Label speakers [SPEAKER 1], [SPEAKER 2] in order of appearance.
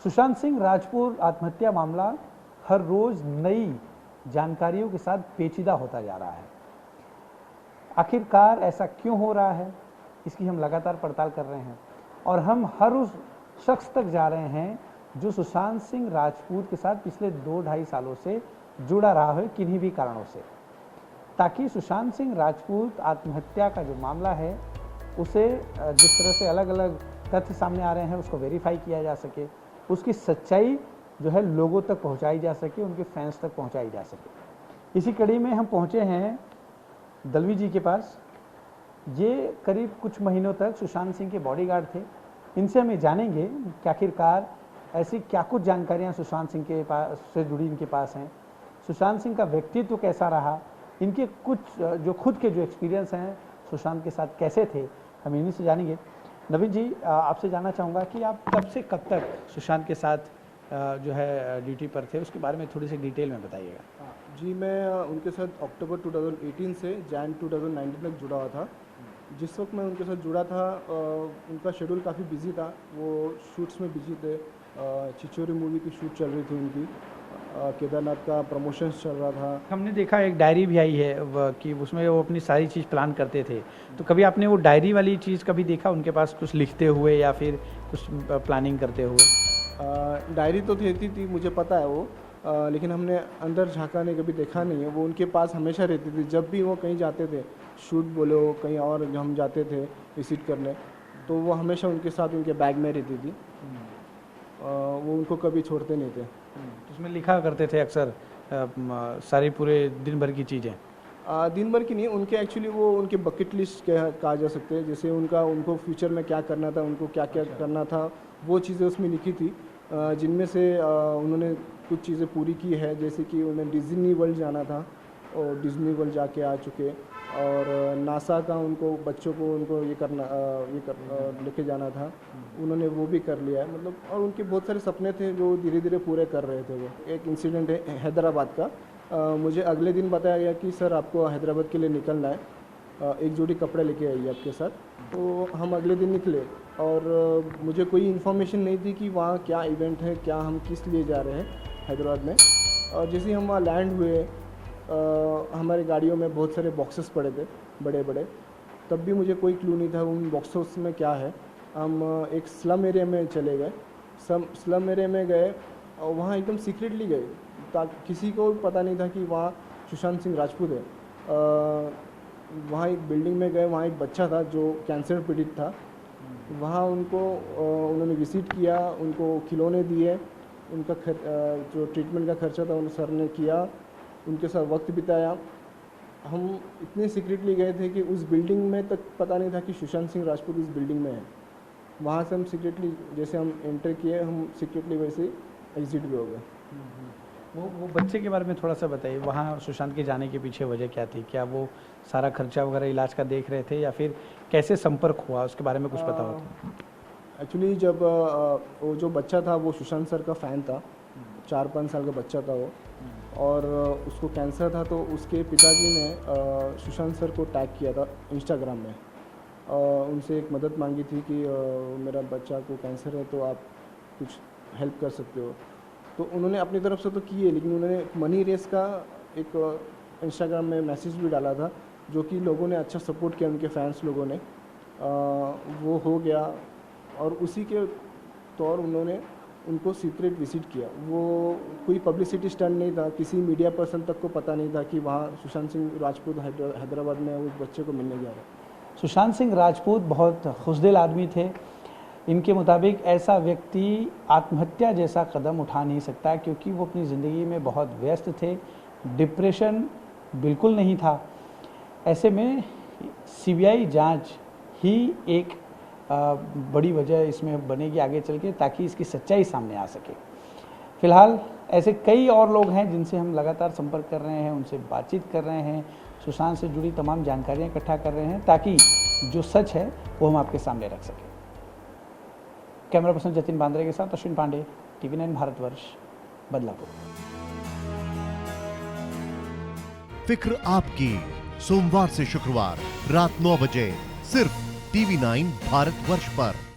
[SPEAKER 1] सुशांत सिंह राजपूत आत्महत्या मामला हर रोज नई जानकारियों के साथ पेचीदा होता जा रहा है। आखिरकार ऐसा क्यों हो रहा है, इसकी हम लगातार पड़ताल कर रहे हैं और हम हर उस शख्स तक जा रहे हैं जो सुशांत सिंह राजपूत के साथ पिछले 2-2.5 सालों से जुड़ा रहा है किन्हीं भी कारणों से, ताकि सुशांत सिंह राजपूत आत्महत्या का जो मामला है उसे जिस तरह से अलग अलग तथ्य सामने आ रहे हैं उसको वेरीफाई किया जा सके, उसकी सच्चाई जो है लोगों तक पहुंचाई जा सके, उनके फैंस तक पहुंचाई जा सके। इसी कड़ी में हम पहुंचे हैं दलवी जी के पास। ये करीब कुछ महीनों तक सुशांत सिंह के बॉडीगार्ड थे। इनसे हमें जानेंगे कि आखिरकार ऐसी क्या कुछ जानकारियां सुशांत सिंह के पास से जुड़ी इनके पास हैं, सुशांत सिंह का व्यक्तित्व कैसा रहा, इनके कुछ जो खुद के जो एक्सपीरियंस हैं सुशांत के साथ कैसे थे, हम इन्हीं से जानेंगे। नवीन जी, आपसे जानना चाहूँगा कि आप कब से कब तक सुशांत के साथ जो है ड्यूटी पर थे, उसके बारे में थोड़ी सी डिटेल में बताइएगा।
[SPEAKER 2] जी, मैं उनके साथ अक्टूबर 2018 से जैन 2019 तक जुड़ा हुआ था। जिस वक्त मैं उनके साथ जुड़ा था उनका शेड्यूल काफ़ी बिजी था, वो शूट्स में बिजी थे। छिछोरे मूवी की शूट चल रही थी उनकी, केदारनाथ का प्रमोशंस चल रहा था।
[SPEAKER 1] हमने देखा एक डायरी भी आई है कि उसमें वो अपनी सारी चीज़ प्लान करते थे, तो कभी आपने वो डायरी वाली चीज़ कभी देखा उनके पास, कुछ लिखते हुए या फिर कुछ प्लानिंग करते हुए?
[SPEAKER 2] डायरी तो थी मुझे पता है वो, लेकिन हमने अंदर झांका नहीं, कभी देखा नहीं है। वो उनके पास हमेशा रहती थी, जब भी वो कहीं जाते थे, शूट बोलो कहीं और हम जाते थे विजिट करने, तो वो हमेशा उनके साथ उनके बैग में रहती थी। वो उनको कभी छोड़ते नहीं थे।
[SPEAKER 1] उसमें लिखा करते थे अक्सर सारी पूरे दिन भर की चीज़ें?
[SPEAKER 2] दिन भर की नहीं, उनके एक्चुअली वो उनके बकेट लिस्ट कहा जा सकते हैं। जैसे उनको फ्यूचर में क्या करना था, उनको क्या क्या करना था, वो चीज़ें उसमें लिखी थी, जिनमें से उन्होंने कुछ चीज़ें पूरी की है। जैसे कि उन्हें डिज्नी वर्ल्ड जाना था और डिज्नी वर्ल्ड जाके आ चुके, और नासा का उनको बच्चों को उनको लेके जाना था, उन्होंने वो भी कर लिया है। मतलब और उनके बहुत सारे सपने थे जो धीरे धीरे पूरे कर रहे थे। वो एक इंसिडेंट है हैदराबाद का, मुझे अगले दिन बताया गया कि सर आपको हैदराबाद के लिए निकलना है, एक जोड़ी कपड़े लेके आइए आपके साथ। तो हम अगले दिन निकले और मुझे कोई इन्फॉर्मेशन नहीं थी कि वहाँ क्या इवेंट है, क्या हम किस लिए जा रहे हैं हैदराबाद में। और जैसे ही हम वहाँ लैंड हुए, हमारे गाड़ियों में बहुत सारे बॉक्सेस पड़े थे बड़े बड़े, तब भी मुझे कोई क्लू नहीं था उन बॉक्सेस में क्या है। हम एक स्लम एरिया में चले गए, स्लम एरिया में गए और वहाँ एकदम सीक्रेटली गए, ताकि किसी को पता नहीं था कि वहाँ सुशांत सिंह राजपूत है। वहाँ एक बिल्डिंग में गए, वहाँ एक बच्चा था जो कैंसर पीड़ित था। वहाँ उन्होंने विजिट किया, उनको खिलौने दिए, उनका जो ट्रीटमेंट का खर्चा था उन सर ने किया, उनके साथ वक्त बिताया। हम इतने सीक्रेटली गए थे कि उस बिल्डिंग में तक पता नहीं था कि सुशांत सिंह राजपूत उस बिल्डिंग में है। वहाँ से हम सीक्रेटली, जैसे हम एंटर किए, हम सीक्रेटली वैसे एग्जिट भी हो गए।
[SPEAKER 1] वो बच्चे के बारे में थोड़ा सा बताइए, वहाँ सुशांत के जाने के पीछे वजह क्या थी? क्या वो सारा खर्चा वगैरह इलाज का देख रहे थे या फिर कैसे संपर्क हुआ, उसके बारे में कुछ पता हो तो?
[SPEAKER 2] एक्चुअली जब वो जो बच्चा था वो सुशांत सर का फ़ैन था, 4-5 साल का बच्चा था वो, और उसको कैंसर था। तो उसके पिताजी ने सुशांत सर को टैग किया था इंस्टाग्राम में, उनसे एक मदद मांगी थी कि मेरा बच्चा को कैंसर है तो आप कुछ हेल्प कर सकते हो। तो उन्होंने अपनी तरफ से तो किए, लेकिन उन्होंने मनी रेस का एक इंस्टाग्राम में मैसेज भी डाला था, जो कि लोगों ने अच्छा सपोर्ट किया, उनके फैंस लोगों ने। वो हो गया और उसी के तौर उन्होंने उनको सीक्रेट विजिट किया। वो कोई पब्लिसिटी स्टंट नहीं था, किसी मीडिया पर्सन तक को पता नहीं था कि वहाँ सुशांत सिंह राजपूत हैदराबाद में उस बच्चे को मिलने जा रहा है।
[SPEAKER 1] सुशांत सिंह राजपूत बहुत खुशदिल आदमी थे। इनके मुताबिक ऐसा व्यक्ति आत्महत्या जैसा कदम उठा नहीं सकता, क्योंकि वो अपनी ज़िंदगी में बहुत व्यस्त थे, डिप्रेशन बिल्कुल नहीं था। ऐसे में सीबीआई जांच ही एक बड़ी वजह इसमें बनेगी आगे चल के, ताकि इसकी सच्चाई सामने आ सके। फिलहाल ऐसे कई और लोग हैं जिनसे हम लगातार संपर्क कर रहे हैं, उनसे बातचीत कर रहे हैं, सुशांत से जुड़ी तमाम जानकारियां इकट्ठा कर रहे हैं, ताकि जो सच है वो हम आपके सामने रख सकें। कैमरा पर्सन जतिन बांद्रे के साथ अश्विन पांडे, TV9 भारतवर्ष, बदलापुर।
[SPEAKER 3] फिक्र आपकी, सोमवार से शुक्रवार रात 9 बजे सिर्फ TV9 भारतवर्ष पर।